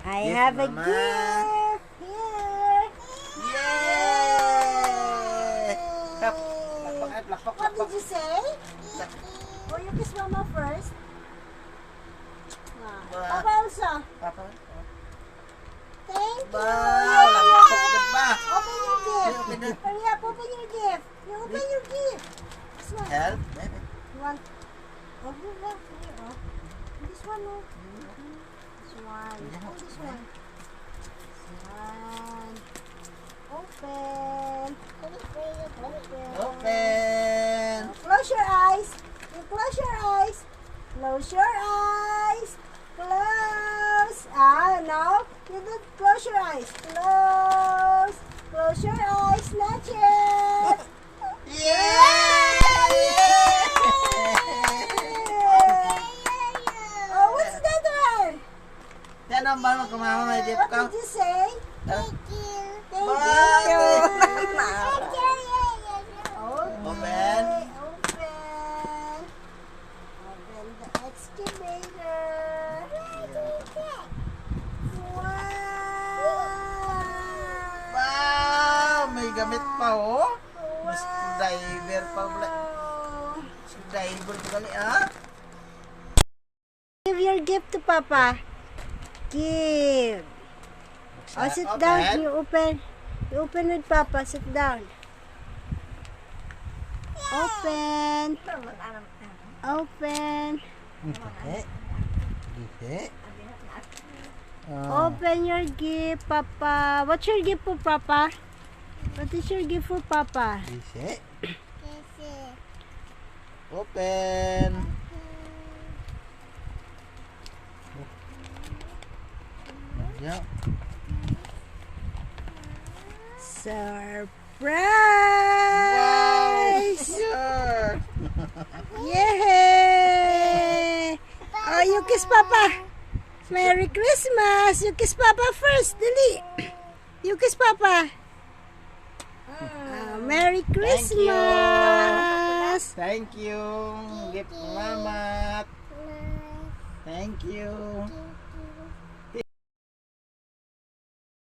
I Gift, have a Mama. gift here. Yay! Tap. Lakpak. What did you say? Oh, you kiss Mama first. Papa also. Papa. Thank you. Wow, lakpak ba? Open your gift. Open na. Hurry up, open your gift. You open your gift. This one. Help. You want? Open that. Oh. This one, oh. This one. Oh, this one. This one. Open. Open. Close your eyes. You close your eyes. Close your eyes. Close. Now you do close your eyes. Close. Close your eyes. Snatch it. Yay! Oh, what's that one? Yan ang ba kumama may gift What ka? did you say? Thank you. Thank you. Open. Open the excavator. Wow! May gamit pa oh. Mas driver pa pala. Driver pa gali ah. Give your gift to Papa. Give. Oh, sit down. You open. You open with Papa. Sit down. Open. Open. Open your gift, Papa. What's your gift for Papa? What is your gift for Papa? Open. Yeah. Surprise! Sure. Yay! Oh, you kiss Papa. Merry Christmas. You kiss Papa first. Dali. You kiss Papa. Merry Christmas. Thank you. Gift Mama. Thank you.